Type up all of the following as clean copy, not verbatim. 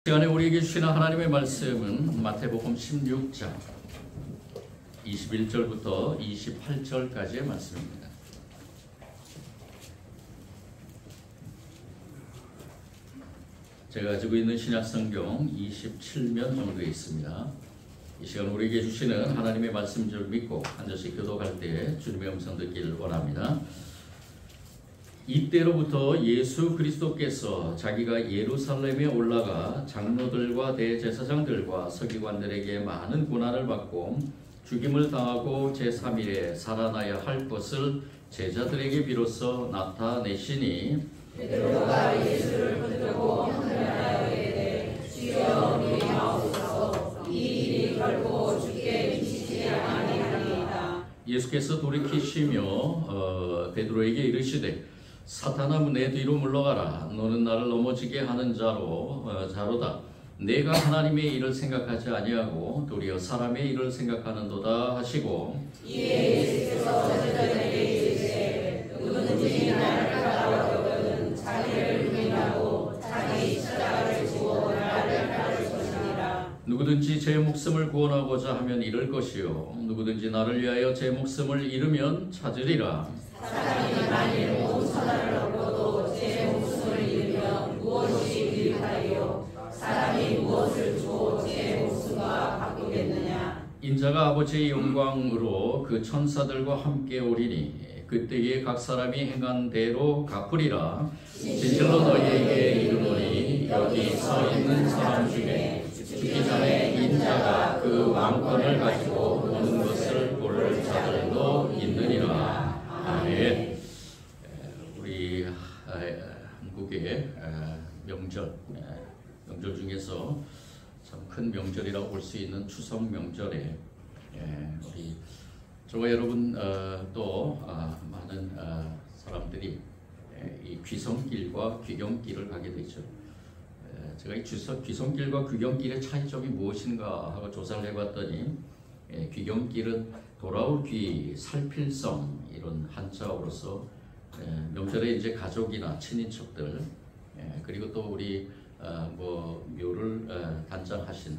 시간에 우리에게 주시는 하나님의 말씀은 마태복음 16장 21절부터 28절까지의 말씀입니다. 제가 가지고 있는 신약성경 27면 정도에 있습니다. 이 시간 우리에게 주시는 하나님의 말씀 줄 믿고 한 절씩 교독할 때 주님의 음성 듣기를 원합니다. 이때로부터 예수 그리스도께서 자기가 예루살렘에 올라가 장로들과 대제사장들과 서기관들에게 많은 고난을 받고 죽임을 당하고 제3일에 살아나야 할 것을 제자들에게 비로소 나타내시니 베드로가 예수를 붙들고 하늘나라에 이르되 주여 믿으옵소서 이 일이 결코 주께 미치지 아니하리이다. 예수께서 돌이키시며 베드로에게 이르시되 사탄아 내 뒤로 물러가라. 너는 나를 넘어지게 하는 자로다. 내가 하나님의 일을 생각하지 아니하고 도리어 사람의 일을 생각하는도다 하시고 이에 예수께서 제자들에게 이르시되 누구든지 나를 따라오려거든 자기를 부인하고 자기 십자가를 지고 나를 따를 것이니라. 누구든지 제 목숨을 구원하고자 하면 잃을 것이요 누구든지 나를 위하여 제 목숨을 잃으면 찾으리라. 사람이 만일 온 천하를 얻고도 제 목숨을 잃으면 무엇이 유익하리요? 사람이 무엇을 주고 제 목숨과 바꾸겠느냐? 인자가 아버지의 영광으로 그 천사들과 함께 오리니 그때에 각 사람이 행한 대로 갚으리라. 진실로 너희에게 이르노니 여기 서 있는 사람 중에 죽기 전에 인자가 그 왕권을 가지고 오는 것을 볼 자들도 있느니라. 아멘. 우리 한국의 명절 중에서 참 큰 명절이라고 볼 수 있는 추석 명절에 우리 저와 여러분 또 많은 사람들이 이 귀성길과 귀경길을 가게 되죠. 제가 이 귀성길과 귀경길의 차이점이 무엇인가 하고 조사를 해봤더니 귀경길은 돌아올 귀, 살필성 이런 한자어로서 명절에 이제 가족이나 친인척들 그리고 또 우리 묘를 단장하신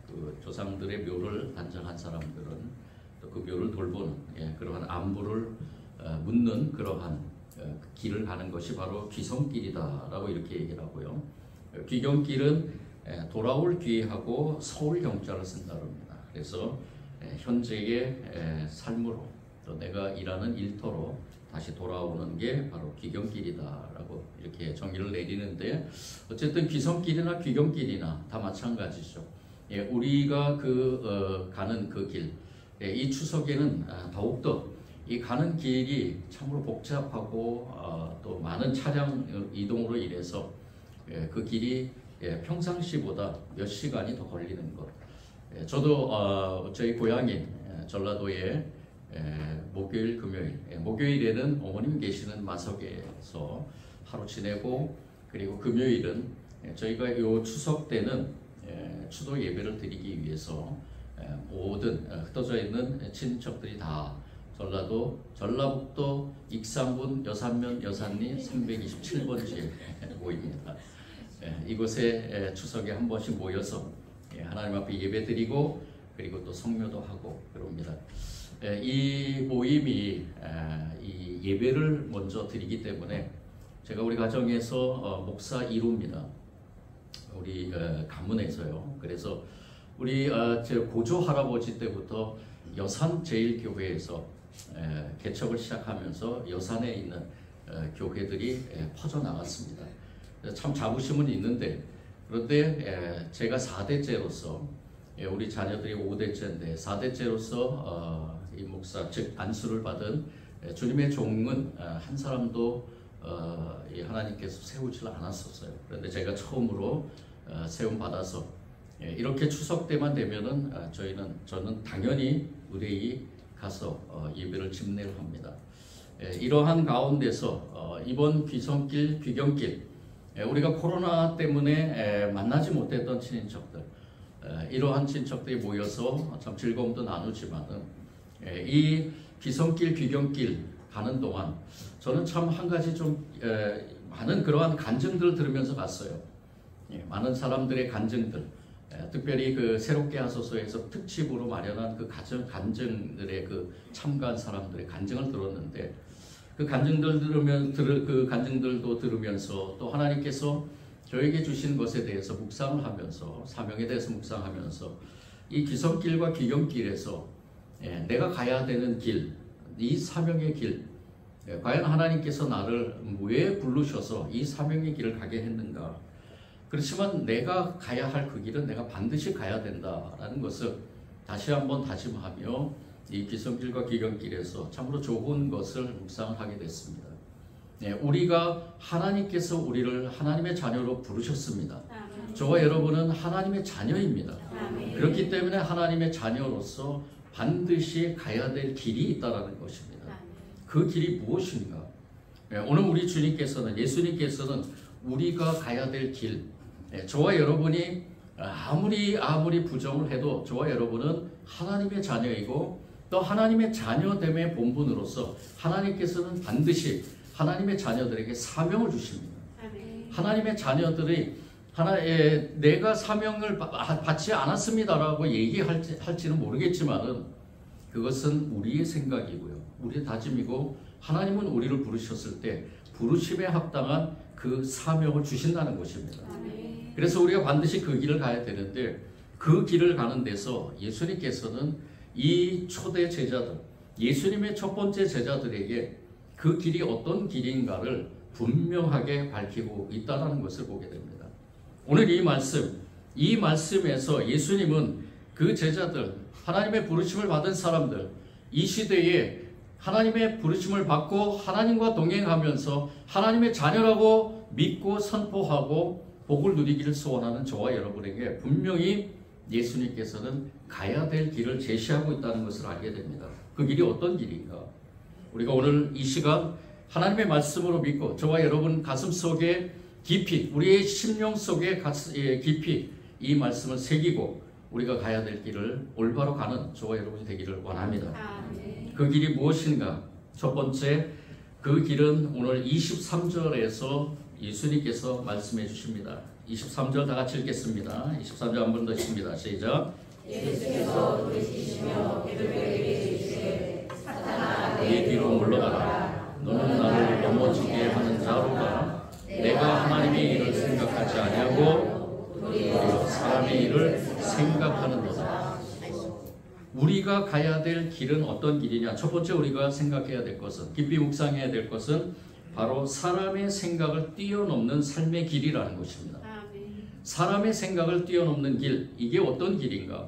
그 조상들의 묘를 단장한 사람들은 또 그 묘를 돌보는 그러한 안부를 묻는 그러한 길을 가는 것이 바로 귀성길이다라고 이렇게 얘기를 하고요. 귀경길은 돌아올 귀하고 서울 경자를 쓴다고 합니다. 그래서 현재의 삶으로 또 내가 일하는 일터로 다시 돌아오는 게 바로 귀경길이다라고 이렇게 정의를 내리는데 어쨌든 귀성길이나 귀경길이나 다 마찬가지죠. 우리가 가는 그 길, 이 추석에는 더욱더 이 가는 길이 참으로 복잡하고 또 많은 차량 이동으로 인해서 그 길이 평상시보다 몇 시간이 더 걸리는 것. 저도 저희 고향인 전라도의 목요일, 금요일, 목요일에는 어머님 계시는 마석에서 하루 지내고 그리고 금요일은 저희가 요 추석 때는 추도 예배를 드리기 위해서 모든 흩어져 있는 친척들이 다 전라도, 전라북도 익산군 여산면 여산리 327번지에 모입니다. 이곳에 추석에 한 번씩 모여서 하나님 앞에 예배 드리고 그리고 또 성묘도 하고 그럽니다. 이 모임이 이 예배를 먼저 드리기 때문에 제가 우리 가정에서 목사 1호입니다. 우리 가문에서요. 그래서 우리 제 고조 할아버지 때부터 여산 제일교회에서 개척을 시작하면서 여산에 있는 교회들이 퍼져나갔습니다. 참 자부심은 있는데 그런데 제가 4대째로서 우리 자녀들이 5대째인데 4대째로서 이 목사 즉 안수를 받은 주님의 종은 한 사람도 하나님께서 세우질 않았었어요. 그런데 제가 처음으로 세움 받아서 이렇게 추석 때만 되면은 저는 당연히 의뢰이 가서 예배를 집례를 합니다. 이러한 가운데서 이번 귀성길, 귀경길 우리가 코로나 때문에 만나지 못했던 친인척들 이러한 친척들이 모여서 참 즐거움도 나누지만은 이 귀성길, 귀경길 가는 동안 저는 참 한 가지 좀 많은 그러한 간증들을 들으면서 갔어요. 많은 사람들의 간증들, 특별히 그 새롭게 하소서에서 특집으로 마련한 그 간증들의 그 참가한 사람들의 간증을 들었는데, 그 간증들도 들으면서 또 하나님께서 저에게 주신 것에 대해서 묵상을 하면서, 사명에 대해서 묵상하면서, 이 기성길과 귀경길에서 내가 가야 되는 길, 이 사명의 길, 과연 하나님께서 나를 왜 부르셔서 이 사명의 길을 가게 했는가? 그렇지만 내가 가야 할 그 길은 내가 반드시 가야 된다라는 것을 다시 한번 다짐하며 이 기성길과 귀경길에서 참으로 좋은 것을 묵상을 하게 됐습니다. 우리가 하나님께서 우리를 하나님의 자녀로 부르셨습니다. 저와 여러분은 하나님의 자녀입니다. 그렇기 때문에 하나님의 자녀로서 반드시 가야 될 길이 있다는 것입니다. 그 길이 무엇인가? 오늘 우리 주님께서는, 예수님께서는 우리가 가야 될 길, 저와 여러분이 아무리 부정을 해도 저와 여러분은 하나님의 자녀이고, 또 하나님의 자녀됨의 본분으로서 하나님께서는 반드시 하나님의 자녀들에게 사명을 주십니다. 하나님의 자녀들이 내가 사명을 받지 않았습니다라고 얘기할지는 모르겠지만은 그것은 우리의 생각이고요, 우리의 다짐이고, 하나님은 우리를 부르셨을 때 부르심에 합당한 그 사명을 주신다는 것입니다. 그래서 우리가 반드시 그 길을 가야 되는데, 그 길을 가는 데서 예수님께서는 이 초대 제자들, 예수님의 첫 번째 제자들에게 그 길이 어떤 길인가를 분명하게 밝히고 있다는 것을 보게 됩니다. 오늘 이 말씀에서 예수님은 그 제자들, 하나님의 부르심을 받은 사람들, 이 시대에 하나님의 부르심을 받고 하나님과 동행하면서 하나님의 자녀라고 믿고 선포하고 복을 누리기를 소원하는 저와 여러분에게 분명히 예수님께서는 가야 될 길을 제시하고 있다는 것을 알게 됩니다. 그 길이 어떤 길인가? 우리가 오늘 이 시간 하나님의 말씀으로 믿고 저와 여러분 가슴 속에 깊이, 우리의 심령 속에 깊이 이 말씀을 새기고 우리가 가야 될 길을 올바로 가는 저와 여러분이 되기를 원합니다. 그 길이 무엇인가? 첫 번째, 그 길은 오늘 23절에서 예수님께서 말씀해 주십니다. 23절 다 같이 읽겠습니다. 23절 한 번 더 읽습니다. 시작. 예수께서 돌이키시며 베드로에게 이르시되 사탄아 내 뒤로 물러가라. 너는 나를 넘어지게 하는 자로가 내가 하나님의 일을 생각하지 아니하고 도리어 사람의 일을 생각하는도다. 우리가 가야 될 길은 어떤 길이냐? 첫 번째 우리가 생각해야 될 것은, 깊이 묵상해야 될 것은 바로 사람의 생각을 뛰어넘는 삶의 길이라는 것입니다. 사람의 생각을 뛰어넘는 길, 이게 어떤 길인가?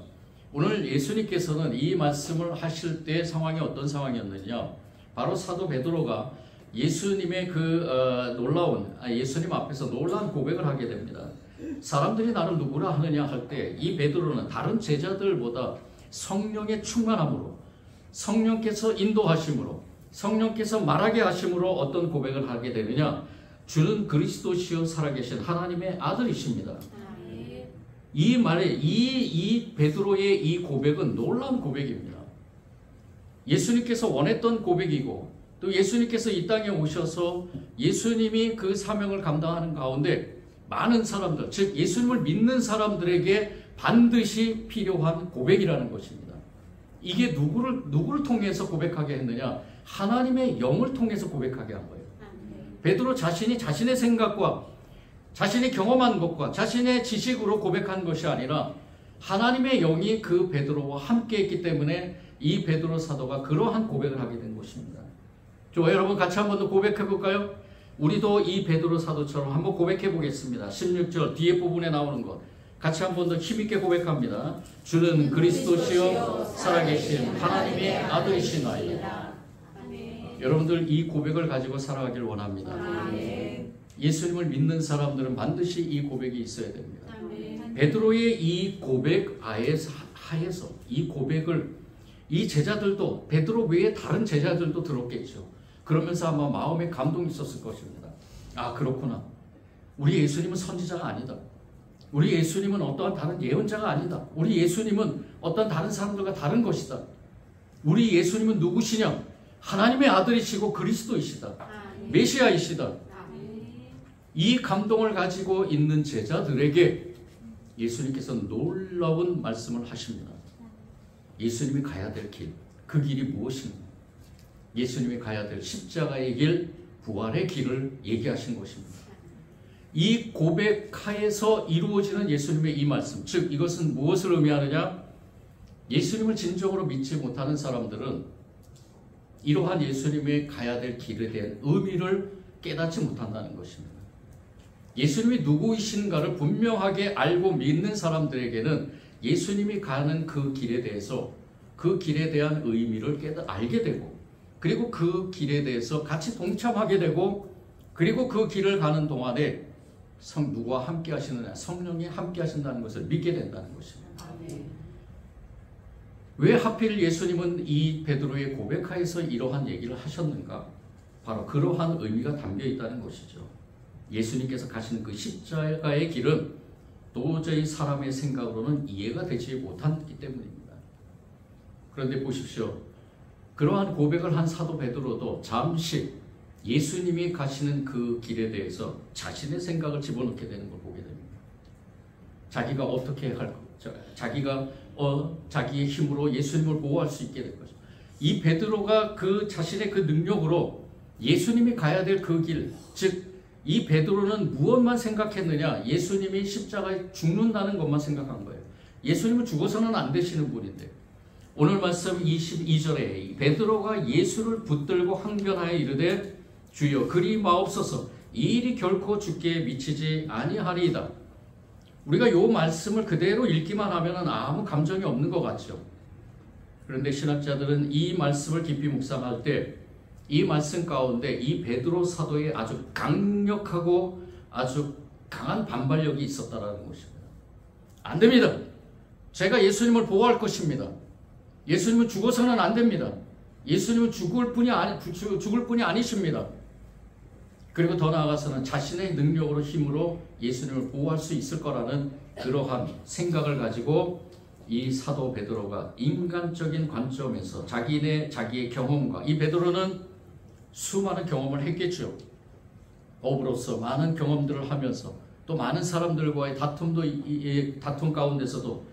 오늘 예수님께서는 이 말씀을 하실 때 상황이 어떤 상황이었느냐? 바로 사도 베드로가 예수님의 예수님 앞에서 놀라운 고백을 하게 됩니다. 사람들이 나를 누구라 하느냐 할 때 이 베드로는 다른 제자들보다 성령의 충만함으로, 성령께서 인도하심으로, 성령께서 말하게 하심으로 어떤 고백을 하게 되느냐? 주는 그리스도시요 살아계신 하나님의 아들이십니다. 이 말에 이 베드로의 이 고백은 놀라운 고백입니다. 예수님께서 원했던 고백이고, 또 예수님께서 이 땅에 오셔서 예수님이 그 사명을 감당하는 가운데 많은 사람들, 즉 예수님을 믿는 사람들에게 반드시 필요한 고백이라는 것입니다. 이게 누구를 통해서 고백하게 했느냐? 하나님의 영을 통해서 고백하게 한 거예요. 베드로 자신이 자신의 생각과 자신이 경험한 것과 자신의 지식으로 고백한 것이 아니라 하나님의 영이 그 베드로와 함께 했기 때문에 이 베드로 사도가 그러한 고백을 하게 된 것입니다. 여러분 같이 한번 더 고백해 볼까요? 우리도 이 베드로 사도처럼 한번 고백해 보겠습니다. 16절 뒤에 부분에 나오는 것 같이 한번 더 힘있게 고백합니다. 주는 그리스도시요 살아계신 하나님의 아들이시나이다. 여러분들 이 고백을 가지고 살아가길 원합니다. 예수님을 믿는 사람들은 반드시 이 고백이 있어야 됩니다. 베드로의 이 고백 하에서 이 고백을 이 제자들도, 베드로 외에 다른 제자들도 들었겠죠. 그러면서 아마 마음에 감동이 있었을 것입니다. 아, 그렇구나. 우리 예수님은 선지자가 아니다. 우리 예수님은 어떠한 다른 예언자가 아니다. 우리 예수님은 어떤 다른 사람들과 다른 것이다. 우리 예수님은 누구시냐? 하나님의 아들이시고 그리스도이시다. 메시아이시다. 이 감동을 가지고 있는 제자들에게 예수님께서 놀라운 말씀을 하십니다. 예수님이 가야 될 길, 그 길이 무엇인가? 예수님이 가야 될 십자가의 길, 부활의 길을 얘기하신 것입니다. 이 고백하에서 이루어지는 예수님의 이 말씀, 즉 이것은 무엇을 의미하느냐? 예수님을 진정으로 믿지 못하는 사람들은 이러한 예수님이 가야 될 길에 대한 의미를 깨닫지 못한다는 것입니다. 예수님이 누구이신가를 분명하게 알고 믿는 사람들에게는 예수님이 가는 그 길에 대해서 그 길에 대한 의미를 알게 되고, 그리고 그 길에 대해서 같이 동참하게 되고, 그리고 그 길을 가는 동안에 누구와 함께 하시느냐? 성령이 함께 하신다는 것을 믿게 된다는 것입니다. 왜 하필 예수님은 이 베드로의 고백하에서 이러한 얘기를 하셨는가? 바로 그러한 의미가 담겨 있다는 것이죠. 예수님께서 가시는 그 십자가의 길은 도저히 사람의 생각으로는 이해가 되지 못했기 때문입니다. 그런데 보십시오. 그러한 고백을 한 사도 베드로도 잠시 예수님이 가시는 그 길에 대해서 자신의 생각을 집어넣게 되는 걸 보게 됩니다. 자기가 어떻게 할 자기가 자기의 힘으로 예수님을 보호할 수 있게 될 거죠. 이 베드로가 그 자신의 그 능력으로 예수님이 가야 될 그 길, 즉 이 베드로는 무엇만 생각했느냐? 예수님이 십자가에 죽는다는 것만 생각한 거예요. 예수님은 죽어서는 안 되시는 분인데, 오늘 말씀 22절에 베드로가 예수를 붙들고 항변하여 이르되 주여 그리 마옵소서, 이 일이 결코 주께 미치지 아니하리이다. 우리가 이 말씀을 그대로 읽기만 하면 아무 감정이 없는 것 같죠. 그런데 신학자들은 이 말씀을 깊이 묵상할 때 이 말씀 가운데 이 베드로 사도의 아주 강력하고 아주 강한 반발력이 있었다라는 것입니다. 안 됩니다. 제가 예수님을 보호할 것입니다. 예수님은 죽어서는 안 됩니다. 예수님은 죽을 뿐이 아니십니다. 그리고 더 나아가서는 자신의 능력으로 힘으로 예수님을 보호할 수 있을 거라는 그러한 생각을 가지고 이 사도 베드로가 인간적인 관점에서 자기의 경험과, 이 베드로는 수많은 경험을 했겠죠. 업으로서 많은 경험들을 하면서 또 많은 사람들과의 다툼 가운데서도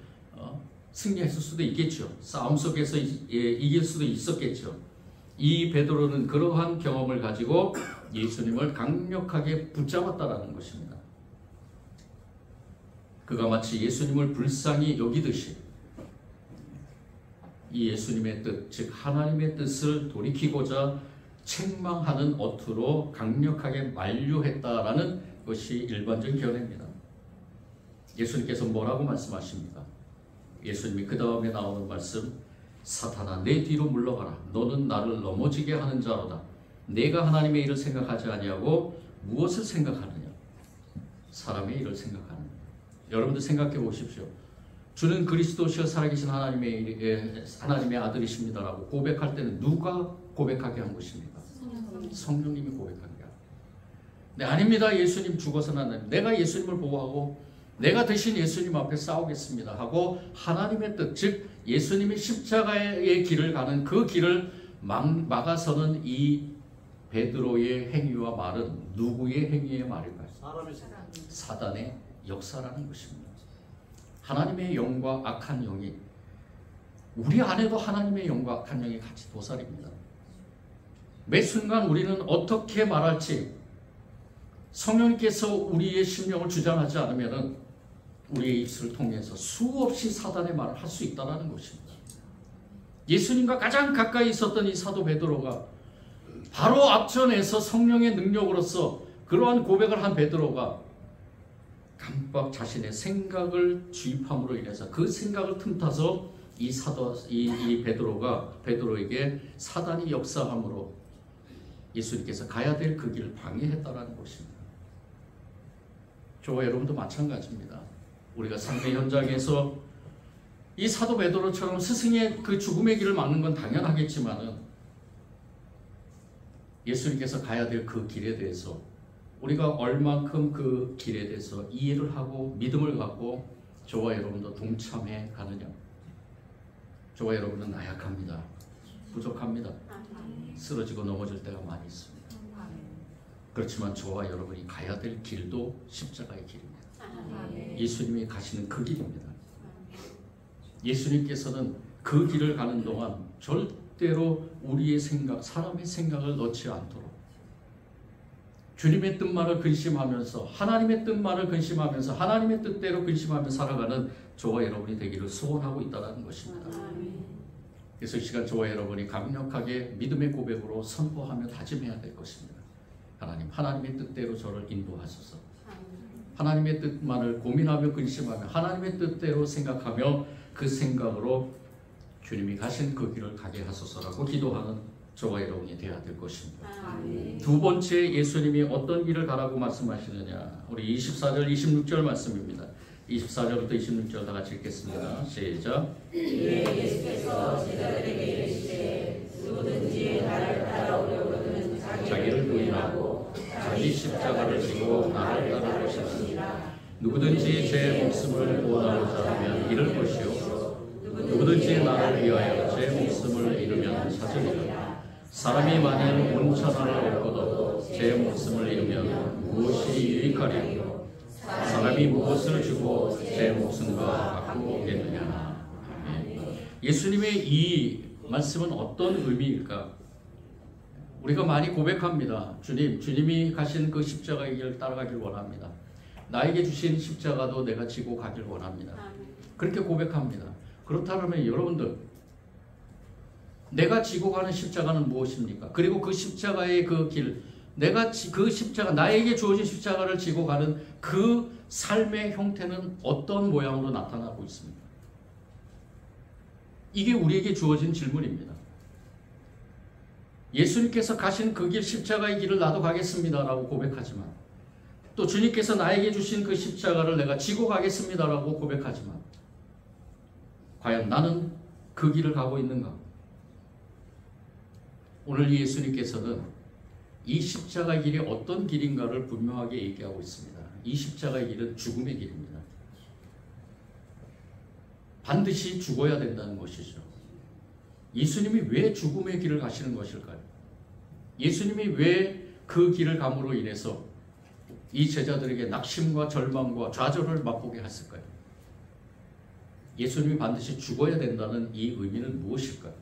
승리했을 수도 있겠죠. 싸움 속에서 이길 수도 있었겠죠. 이 베드로는 그러한 경험을 가지고 예수님을 강력하게 붙잡았다라는 것입니다. 그가 마치 예수님을 불쌍히 여기듯이 이 예수님의 뜻, 즉 하나님의 뜻을 돌이키고자 책망하는 어투로 강력하게 만류했다라는 것이 일반적인 견해입니다. 예수님께서 뭐라고 말씀하십니까? 예수님이 그 다음에 나오는 말씀, 사탄아 내 뒤로 물러가라. 너는 나를 넘어지게 하는 자로다. 내가 하나님의 일을 생각하지 아니하고 무엇을 생각하느냐? 사람의 일을 생각하느냐. 여러분들 생각해 보십시오. 주는 그리스도시여 살아계신 하나님의 아들이십니다라고 고백할 때는 누가 고백하게 한 것입니까? 성령님이 고백하게. 네, 아닙니다. 예수님 죽어서는 안 됩니다. 내가 예수님을 보호하고 내가 대신 예수님 앞에 싸우겠습니다 하고 하나님의 뜻, 즉 예수님이 십자가의 길을 가는 그 길을 막아서는 이 베드로의 행위와 말은 누구의 행위의 말일까요? 사단의 역사라는 것입니다. 하나님의 영과 악한 영이, 우리 안에도 하나님의 영과 악한 영이 같이 도살입니다. 매 순간 우리는 어떻게 말할지 성령님께서 우리의 심령을 주장하지 않으면 우리의 입술을 통해서 수없이 사단의 말을 할 수 있다는 것입니다. 예수님과 가장 가까이 있었던 이 사도 베드로가 바로 앞전에서 성령의 능력으로서 그러한 고백을 한 베드로가 깜빡 자신의 생각을 주입함으로 인해서 그 생각을 틈타서 이 베드로에게 사단이 역사함으로 예수님께서 가야 될 그 길을 방해했다라는 것입니다. 저와 여러분도 마찬가지입니다. 우리가 삶의 현장에서 이 사도 베드로처럼 스승의 그 죽음의 길을 막는 건 당연하겠지만은 예수님께서 가야 될 그 길에 대해서 우리가 얼만큼 그 길에 대해서 이해를 하고 믿음을 갖고 저와 여러분도 동참해 가느냐. 저와 여러분은 나약합니다. 부족합니다. 쓰러지고 넘어질 때가 많이 있습니다. 그렇지만 저와 여러분이 가야 될 길도 십자가의 길입니다. 아멘. 예수님이 가시는 그 길입니다. 예수님께서는 그 길을 가는 동안 절대로 우리의 생각, 사람의 생각을 넣지 않도록 주님의 뜻만을 근심하면서 하나님의 뜻만을 근심하면서 하나님의 뜻대로 근심하며 살아가는 저와 여러분이 되기를 소원하고 있다는 것입니다. 그래서 이 시간 저와 여러분이 강력하게 믿음의 고백으로 선포하며 다짐해야 될 것입니다. 하나님, 하나님의 뜻대로 저를 인도하소서. 하나님의 뜻만을 고민하며 근심하며 하나님의 뜻대로 생각하며 그 생각으로 주님이 가신 그 길을 가게 하소서라고 기도하는 저와 여러분이 되어야 될 것입니다. 두 번째 예수님이 어떤 길을 가라고 말씀하시느냐, 우리 24절 26절 말씀입니다. 24절부터 26절 다 같이 읽겠습니다. 시작. 예수께서 제자들에게 이르시되 누구든지 나를 따라오려거든 자기를 부인하고 자기 십자가를 지고 나를 따를 것이니라. 누구든지 제 목숨을 구원하고자 하면 잃을 것이요 누구든지 나를 위하여 제 목숨을 잃으면 찾으리라. 사람이 만일 온 천하를 얻고도 제 목숨을 잃으면 무엇이 유익하리요? 사람이 무엇을 주고 제 목숨과 바꾸겠느냐. 예수님의 이 말씀은 어떤 의미일까? 우리가 많이 고백합니다. 주님이 가신 그 십자가의 길을 따라가길 원합니다. 나에게 주신 십자가도 내가 지고 가길 원합니다. 그렇게 고백합니다. 그렇다면 여러분들, 내가 지고 가는 십자가는 무엇입니까? 그리고 그 십자가의 그 길, 내가 그 십자가, 나에게 주어진 십자가를 지고 가는 그 삶의 형태는 어떤 모양으로 나타나고 있습니까? 이게 우리에게 주어진 질문입니다. 예수님께서 가신 그 길, 십자가의 길을 나도 가겠습니다라고 고백하지만, 또 주님께서 나에게 주신 그 십자가를 내가 지고 가겠습니다라고 고백하지만, 과연 나는 그 길을 가고 있는가? 오늘 예수님께서는 이 십자가의 길이 어떤 길인가를 분명하게 얘기하고 있습니다. 이 십자가의 길은 죽음의 길입니다. 반드시 죽어야 된다는 것이죠. 예수님이 왜 죽음의 길을 가시는 것일까요? 예수님이 왜 그 길을 감으로 인해서 이 제자들에게 낙심과 절망과 좌절을 맛보게 했을까요? 예수님이 반드시 죽어야 된다는 이 의미는 무엇일까요?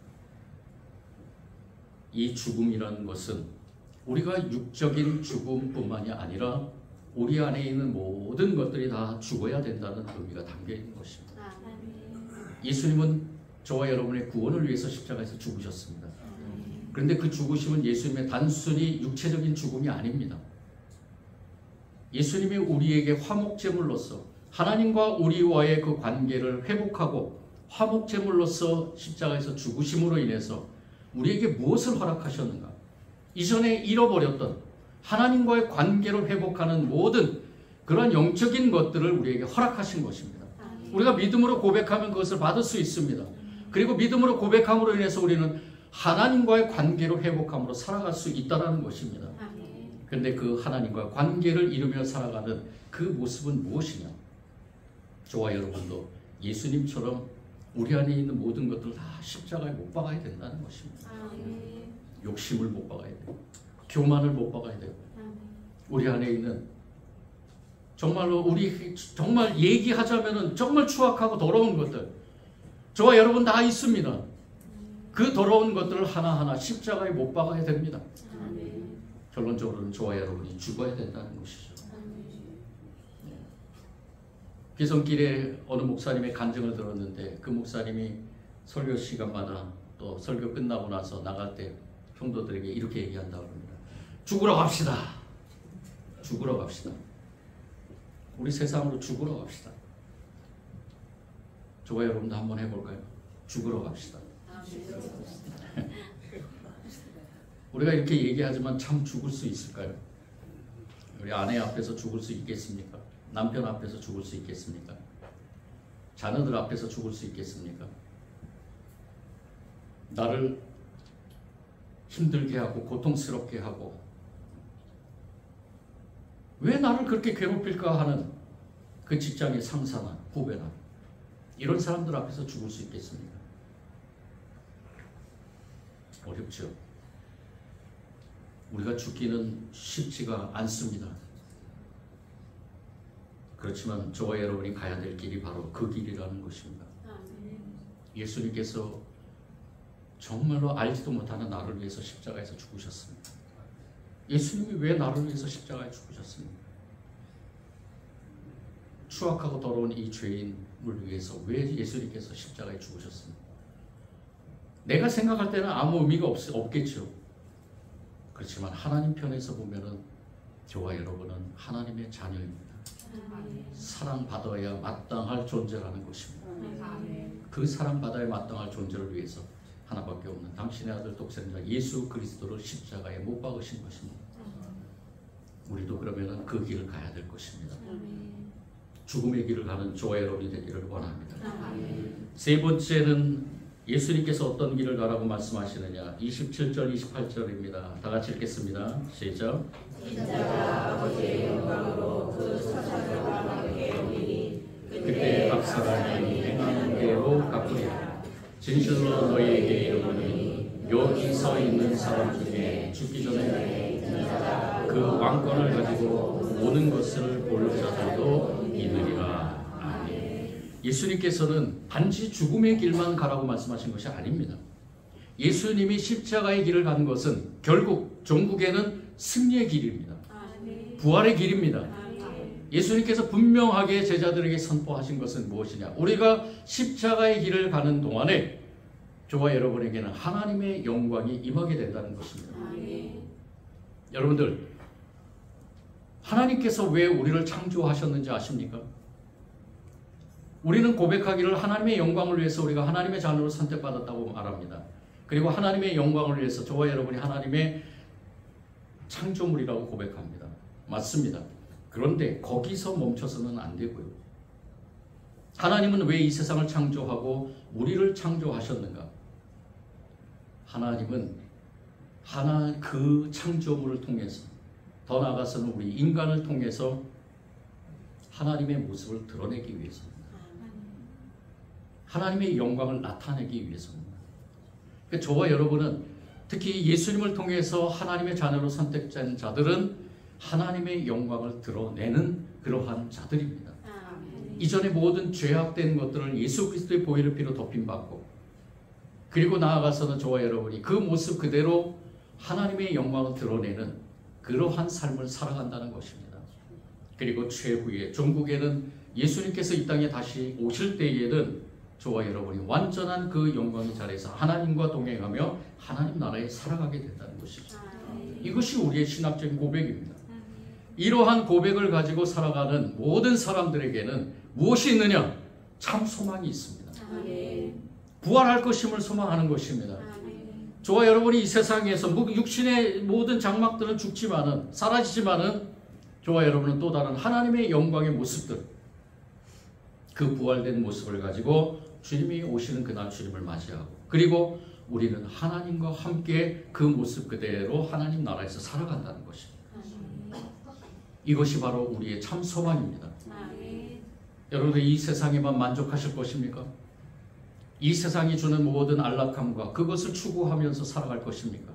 이 죽음이라는 것은 우리가 육적인 죽음뿐만이 아니라 우리 안에 있는 모든 것들이 다 죽어야 된다는 의미가 담겨 있는 것입니다. 예수님은 저와 여러분의 구원을 위해서 십자가에서 죽으셨습니다. 그런데 그 죽으심은 예수님의 단순히 육체적인 죽음이 아닙니다. 예수님이 우리에게 화목제물로서 하나님과 우리와의 그 관계를 회복하고 화목제물로서 십자가에서 죽으심으로 인해서 우리에게 무엇을 허락하셨는가? 이전에 잃어버렸던 하나님과의 관계를 회복하는 모든 그런 영적인 것들을 우리에게 허락하신 것입니다. 우리가 믿음으로 고백하면 그것을 받을 수 있습니다. 그리고 믿음으로 고백함으로 인해서 우리는 하나님과의 관계를 회복함으로 살아갈 수 있다는 것입니다. 그런데 그 하나님과 관계를 이루며 살아가는 그 모습은 무엇이냐? 저와 여러분도 예수님처럼 우리 안에 있는 모든 것들을 다 십자가에 못 박아야 된다는 것입니다. 욕심을 못 박아야 돼요. 교만을 못 박아야 돼요. 우리 안에 있는 정말로 우리 정말 얘기하자면은 정말 추악하고 더러운 것들, 저와 여러분 다 있습니다. 그 더러운 것들을 하나하나 십자가에 못 박아야 됩니다. 결론적으로는 저와 여러분이 죽어야 된다는 것이죠. 비성길에 어느 목사님의 간증을 들었는데, 그 목사님이 설교 시간마다 또 설교 끝나고 나서 나갈 때 성도들에게 이렇게 얘기한다고 합니다. 죽으러 갑시다. 죽으러 갑시다. 우리 세상으로 죽으러 갑시다. 저와 여러분도 한번 해볼까요? 죽으러 갑시다. 우리가 이렇게 얘기하지만 참 죽을 수 있을까요? 우리 아내 앞에서 죽을 수 있겠습니까? 남편 앞에서 죽을 수 있겠습니까? 자녀들 앞에서 죽을 수 있겠습니까? 나를 힘들게 하고 고통스럽게 하고 왜 나를 그렇게 괴롭힐까 하는 그 직장의 상사나 후배나 이런 사람들 앞에서 죽을 수 있겠습니까? 어렵죠. 우리가 죽기는 쉽지가 않습니다. 그렇지만 저와 여러분이 가야 될 길이 바로 그 길이라는 것입니다. 예수님께서 정말로 알지도 못하는 나를 위해서 십자가에서 죽으셨습니다. 예수님이 왜 나를 위해서 십자가에 죽으셨습니까? 추악하고 더러운 이 죄인을 위해서 왜 예수님께서 십자가에 죽으셨습니까? 내가 생각할 때는 아무 의미가 없겠죠. 그렇지만 하나님 편에서 보면은 저와 여러분은 하나님의 자녀입니다. 사랑받아야 마땅할 존재라는 것입니다. 그 사랑받아야 마땅할 존재를 위해서 하나밖에 없는 당신의 아들 독생자 예수 그리스도를 십자가에 못 박으신 것입니다. 우리도 그러면 그 길을 가야 될 것입니다. 죽음의 길을 가는 저와 여러분이 되기를 원합니다. 세 번째는 예수님께서 어떤 길을 가라고 말씀하시느냐. 27절 28절입니다. 다 같이 읽겠습니다. 시작. 인자가 아버지의 영광으로 그 천사들과 함께 오리니 그때 각 사람이 행하는 대로 갚으리라. 진실로 너희에게 이르노니 여기 서 있는 사람 중에 죽기 전에 그 왕권을 가지고 모든 것을 볼 자들도 있느니라. 예수님께서는 단지 죽음의 길만 가라고 말씀하신 것이 아닙니다. 예수님이 십자가의 길을 간 것은 결국 종국에는 승리의 길입니다. 부활의 길입니다. 예수님께서 분명하게 제자들에게 선포하신 것은 무엇이냐? 우리가 십자가의 길을 가는 동안에 저와 여러분에게는 하나님의 영광이 임하게 된다는 것입니다. 여러분들, 하나님께서 왜 우리를 창조하셨는지 아십니까? 우리는 고백하기를 하나님의 영광을 위해서 우리가 하나님의 자녀로 선택받았다고 말합니다. 그리고 하나님의 영광을 위해서 저와 여러분이 하나님의 창조물이라고 고백합니다. 맞습니다. 그런데 거기서 멈춰서는 안 되고요. 하나님은 왜 이 세상을 창조하고 우리를 창조하셨는가? 하나님은 그 창조물을 통해서, 더 나아가서는 우리 인간을 통해서 하나님의 모습을 드러내기 위해서입니다. 하나님의 영광을 나타내기 위해서입니다. 그러니까 저와 여러분은 특히 예수님을 통해서 하나님의 자녀로 선택된 자들은 하나님의 영광을 드러내는 그러한 자들입니다. 이전에 모든 죄악된 것들을 예수 그리스도의 보혈의 피로 덮임받고, 그리고 나아가서는 저와 여러분이 그 모습 그대로 하나님의 영광을 드러내는 그러한 삶을 살아간다는 것입니다. 그리고 최후의 종국에는 예수님께서 이 땅에 다시 오실 때에는 저와 여러분이 완전한 그 영광의 자리에서 하나님과 동행하며 하나님 나라에 살아가게 된다는 것이죠. 이것이 우리의 신학적인 고백입니다. 이러한 고백을 가지고 살아가는 모든 사람들에게는 무엇이 있느냐? 참 소망이 있습니다. 부활할 것임을 소망하는 것입니다. 저와 여러분이 이 세상에서 육신의 모든 장막들은 죽지만은, 사라지지만은 저와 여러분은 또 다른 하나님의 영광의 모습들, 그 부활된 모습을 가지고 주님이 오시는 그날 주님을 맞이하고, 그리고 우리는 하나님과 함께 그 모습 그대로 하나님 나라에서 살아간다는 것입니다. 이것이 바로 우리의 참 소망입니다. 여러분들 이 세상에만 만족하실 것입니까? 이 세상이 주는 모든 안락함과 그것을 추구하면서 살아갈 것입니까?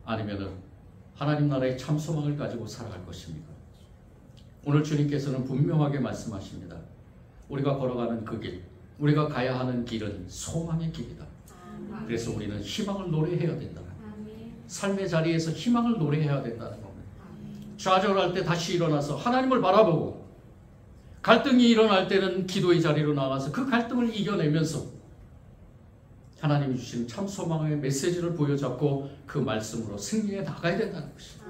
아니면은 하나님 나라의 참 소망을 가지고 살아갈 것입니까? 오늘 주님께서는 분명하게 말씀하십니다. 우리가 걸어가는 그 길, 우리가 가야 하는 길은 소망의 길이다. 그래서 우리는 희망을 노래해야 된다. 삶의 자리에서 희망을 노래해야 된다는 겁니다. 좌절할 때 다시 일어나서 하나님을 바라보고, 갈등이 일어날 때는 기도의 자리로 나가서 그 갈등을 이겨내면서 하나님이 주시는 참 소망의 메시지를 보여잡고 그 말씀으로 승리해 나가야 된다는 것입니다.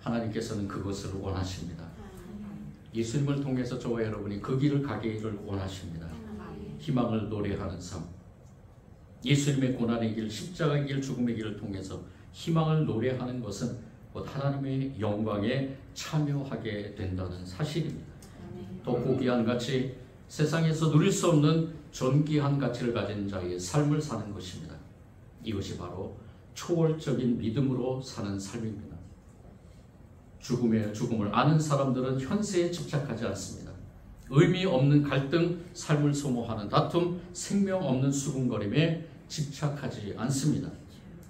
하나님께서는 그것을 원하십니다. 예수님을 통해서 저와 여러분이 그 길을 가기를 원하십니다. 희망을 노래하는 삶, 예수님의 고난의 길, 십자가의 길, 죽음의 길을 통해서 희망을 노래하는 것은 곧 하나님의 영광에 참여하게 된다는 사실입니다. 더 고귀한 가치, 세상에서 누릴 수 없는 존귀한 가치를 가진 자의 삶을 사는 것입니다. 이것이 바로 초월적인 믿음으로 사는 삶입니다. 죽음을 아는 사람들은 현세에 집착하지 않습니다. 의미 없는 갈등, 삶을 소모하는 다툼, 생명 없는 수군거림에 집착하지 않습니다.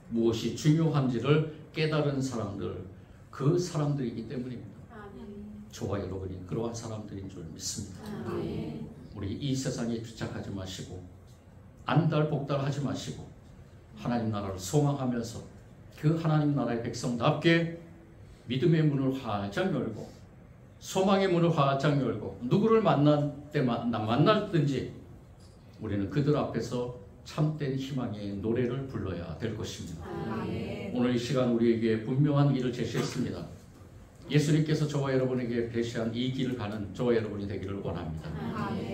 무엇이 중요한지를 깨달은 사람들, 그 사람들이기 때문입니다. 저와 여러분이 그러한 사람들인 줄 믿습니다. 우리 이 세상에 집착하지 마시고 안달복달하지 마시고 하나님 나라를 소망하면서 그 하나님 나라의 백성답게 믿음의 문을 활짝 열고 소망의 문을 활짝 열고 누구를 만날든지 우리는 그들 앞에서 참된 희망의 노래를 불러야 될 것입니다. 오늘 이 시간 우리에게 분명한 길을 제시했습니다. 예수님께서 저와 여러분에게 제시한 이 길을 가는 저와 여러분이 되기를 원합니다.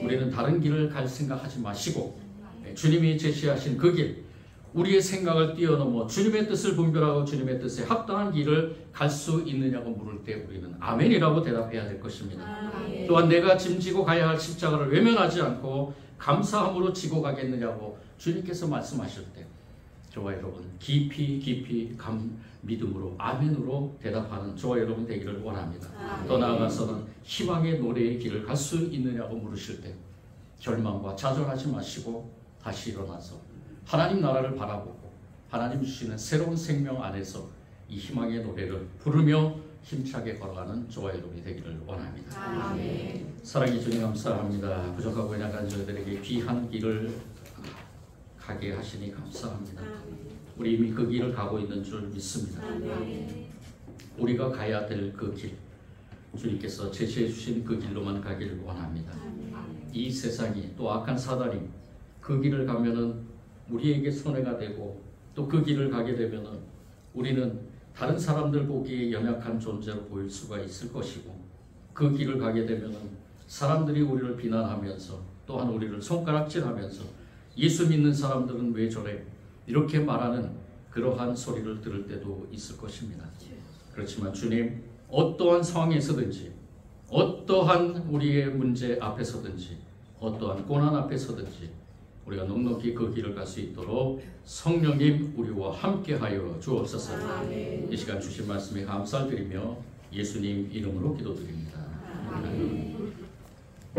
우리는 다른 길을 갈 생각하지 마시고 주님이 제시하신 그 길, 우리의 생각을 뛰어넘어 주님의 뜻을 분별하고 주님의 뜻에 합당한 길을 갈 수 있느냐고 물을 때 우리는 아멘이라고 대답해야 될 것입니다. 또한 내가 짐지고 가야 할 십자가를 외면하지 않고 감사함으로 지고 가겠느냐고 주님께서 말씀하실 때 저와 여러분 깊이 믿음으로 아멘으로 대답하는 저와 여러분 되기를 원합니다. 더 나아가서는 희망의 노래의 길을 갈 수 있느냐고 물으실 때 절망과 좌절하지 마시고 다시 일어나서 하나님 나라를 바라보고 하나님 주시는 새로운 생명 안에서 이 희망의 노래를 부르며 힘차게 걸어가는 저와 여러분이 되기를 원합니다. 사랑의 주님 감사합니다. 부족하고 연약한 저희들에게 귀한 길을 가게 하시니 감사합니다. 우리 이미 그 길을 가고 있는 줄 믿습니다. 우리가 가야 될 그 길, 주님께서 제시해 주신 그 길로만 가기를 원합니다. 이 세상이 또 악한 사단이 그 길을 가면은 우리에게 손해가 되고 또 그 길을 가게 되면은 우리는 다른 사람들 보기에 연약한 존재로 보일 수가 있을 것이고 그 길을 가게 되면은 사람들이 우리를 비난하면서 또한 우리를 손가락질하면서 예수 믿는 사람들은 왜 저래? 이렇게 말하는 그러한 소리를 들을 때도 있을 것입니다. 그렇지만 주님, 어떠한 상황에서든지 어떠한 우리의 문제 앞에서든지 어떠한 고난 앞에서든지 우리가 넉넉히 그 길을 갈 수 있도록 성령님 우리와 함께하여 주옵소서. 이 시간 주신 말씀에 감사드리며 예수님 이름으로 기도드립니다. 아멘.